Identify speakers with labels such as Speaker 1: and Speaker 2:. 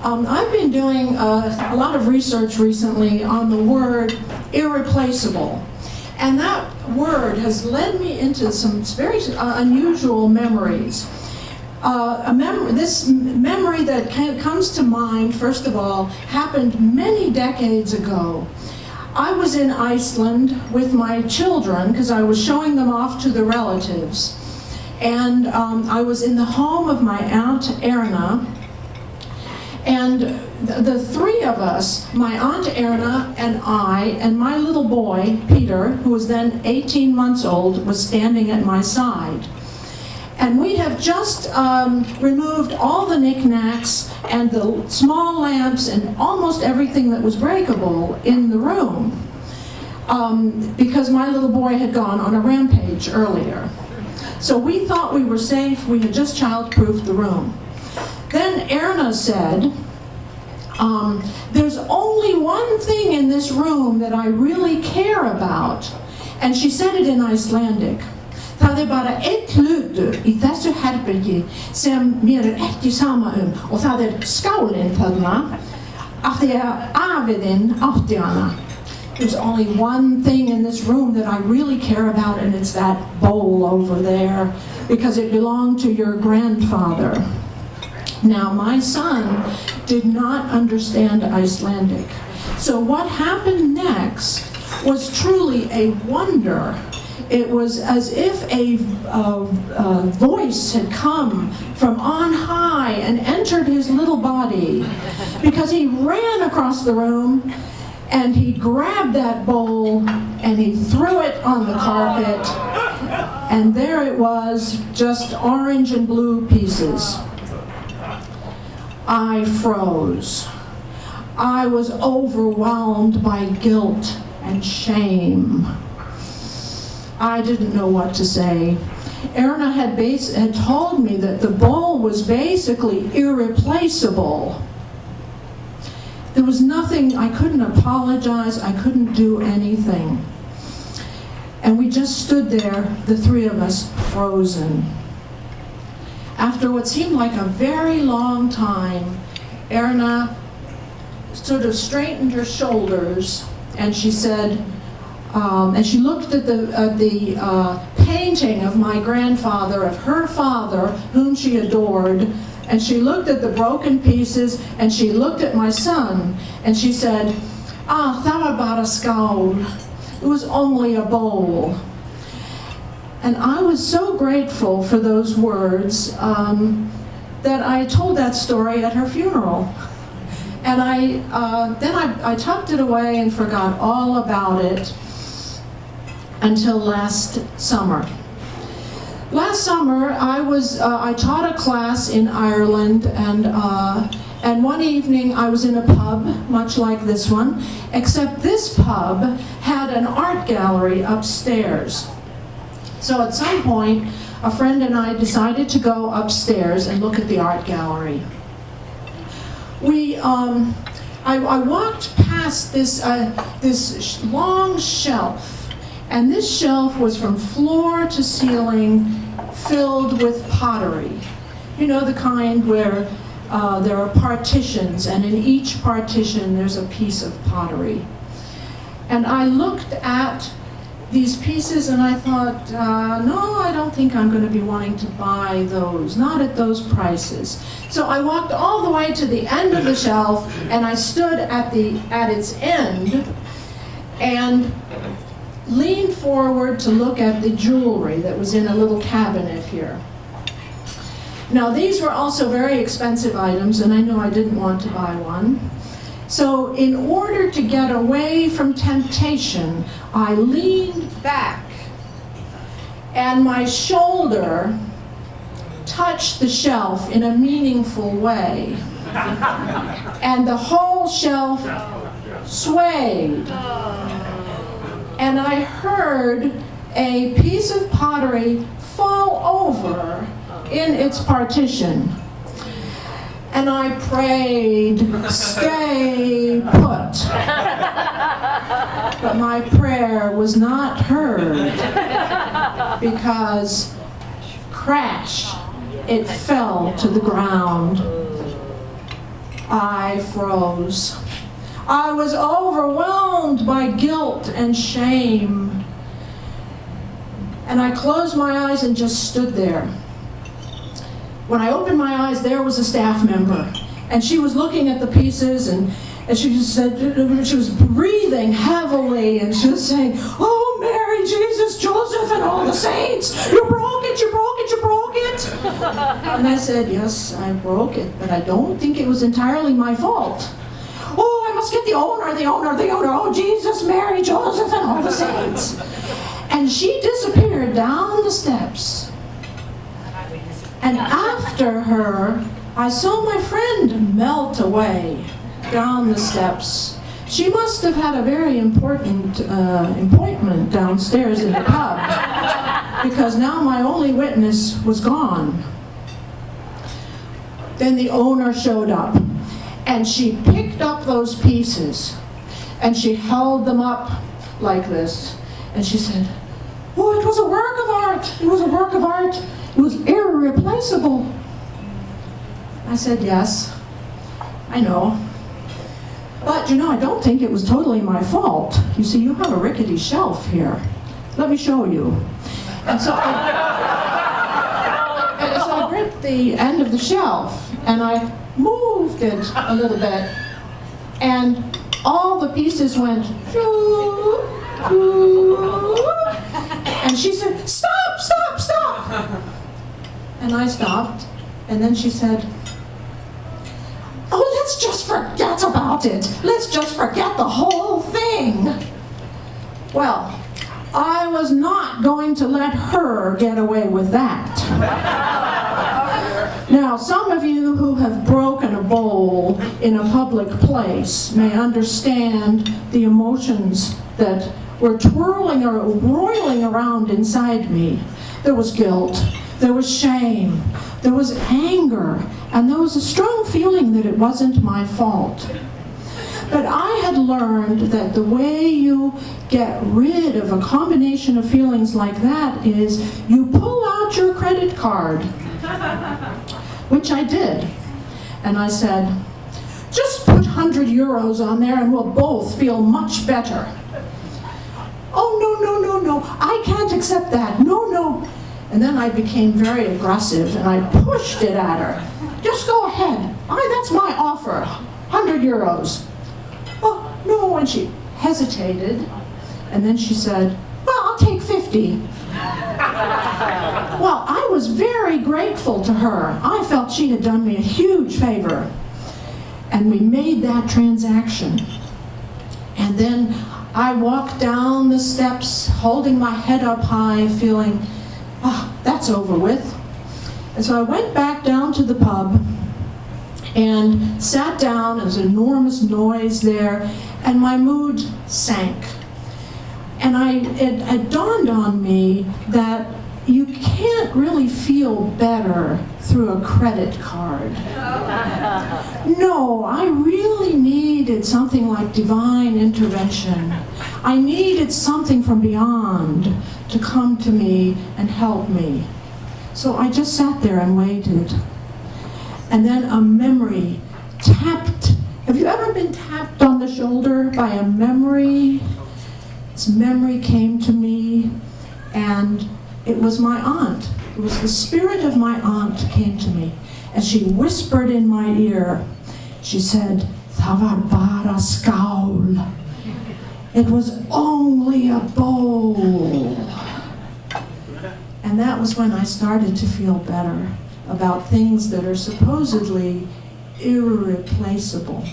Speaker 1: I've been doing a lot of research recently on the word irreplaceable. And that word has led me into some very unusual memories. This memory that comes to mind, first of all, happened many decades ago. I was in Iceland with my children because I was showing them off to the relatives. And I was in the home of my Aunt Erna. And the three of us, my Aunt Erna and I, and my little boy, Peter, who was then 18 months old, was standing at my side. And we have just removed all the knickknacks and the small lamps and almost everything that was breakable in the room because my little boy had gone on a rampage earlier. So we thought we were safe. We had just child-proofed the room. Then Erna said, there's only one thing in this room that I really care about. And she said it in Icelandic. Það bara eitt hlutur í þessu herbergi sem mér ekki sama og það skálin þarna af því að afiðinn átti hana. There's only one thing in this room that I really care about, and it's that bowl over there, because it belonged to your grandfather. Now, my son did not understand Icelandic. So what happened next was truly a wonder. It was as if a voice had come from on high and entered his little body, because he ran across the room and he grabbed that bowl and he threw it on the carpet, and there it was, just orange and blue pieces. I froze. I was overwhelmed by guilt and shame. I didn't know what to say. Erna had told me that the bowl was basically irreplaceable. There was nothing, I couldn't apologize, I couldn't do anything. And we just stood there, the three of us, frozen. After what seemed like a very long time, Erna sort of straightened her shoulders and she said, and she looked at the painting of my grandfather, of her father, whom she adored, and she looked at the broken pieces, and she looked at my son, and she said, það var bara skál. It was only a bowl. And I was so grateful for those words that I told that story at her funeral. And then I tucked it away and forgot all about it until last summer. Last summer, I taught a class in Ireland, and one evening I was in a pub, much like this one, except this pub had an art gallery upstairs. So at some point, a friend and I decided to go upstairs and look at the art gallery. I walked past this long shelf. And this shelf was from floor to ceiling filled with pottery. You know, the kind where there are partitions, and in each partition there's a piece of pottery. And I looked at these pieces and I thought, no, I don't think I'm going to be wanting to buy those, not at those prices. So I walked all the way to the end of the shelf, and I stood at its end and leaned forward to look at the jewelry that was in a little cabinet here. Now, these were also very expensive items, and I knew I didn't want to buy one. So in order to get away from temptation, I leaned back, and my shoulder touched the shelf in a meaningful way. And the whole shelf swayed. And I heard a piece of pottery fall over in its partition. And I prayed, stay put. But my prayer was not heard, because crash, it fell to the ground. I froze. I was overwhelmed by guilt and shame. And I closed my eyes and just stood there. When I opened my eyes, there was a staff member. And she was looking at the pieces, and she just said, she was breathing heavily, and she was saying, "Oh, Mary, Jesus, Joseph, and all the saints, you broke it, you broke it, you broke it." And I said, "Yes, I broke it, but I don't think it was entirely my fault. Oh, I must get the owner. Oh, Jesus, Mary, Joseph, and all the saints." And she disappeared down the steps. And after her, I saw my friend melt away down the steps. She must have had a very important appointment downstairs in the pub, because now my only witness was gone. Then the owner showed up, and she picked up those pieces, and she held them up like this, and she said, "Oh, it was a work of art. It was a work of art. It was irreplaceable." I said, "Yes, I know. But, I don't think it was totally my fault. You see, you have a rickety shelf here. Let me show you." And so I gripped the end of the shelf, and I moved it a little bit, and all the pieces went, shoo, shoo. And she said, "Stop, stop, stop." And I stopped, and then she said, "Oh, let's just forget about it. Let's just forget the whole thing." Well, I was not going to let her get away with that. Now, some of you who have broken a bowl in a public place may understand the emotions that were twirling or roiling around inside me. There was guilt, there was shame, there was anger, and there was a strong feeling that it wasn't my fault. But I had learned that the way you get rid of a combination of feelings like that is you pull out your credit card, which I did. And I said, "Just put 100 euros on there and we'll both feel much better." "Oh, no, I can't accept that. No." And then I became very aggressive and I pushed it at her. "Just go ahead. That's my offer. 100 euros. "Oh, no," and she hesitated. And then she said, "Well, I'll take 50. Well, I was very grateful to her. I felt she had done me a huge favor. And we made that transaction. And then I walked down the steps, holding my head up high, feeling, that's over with. And so I went back down to the pub and sat down. There was enormous noise there, and my mood sank. And it dawned on me that you can't really feel better through a credit card. No, I really needed something like divine intervention. I needed something from beyond to come to me and help me. So I just sat there and waited. And then a memory tapped. Have you ever been tapped on the shoulder by a memory? This memory came to me, and it was my aunt. It was the spirit of my aunt came to me, and she whispered in my ear. She said, "Það var bara skál." It was only a bowl. And that was when I started to feel better about things that are supposedly irreplaceable.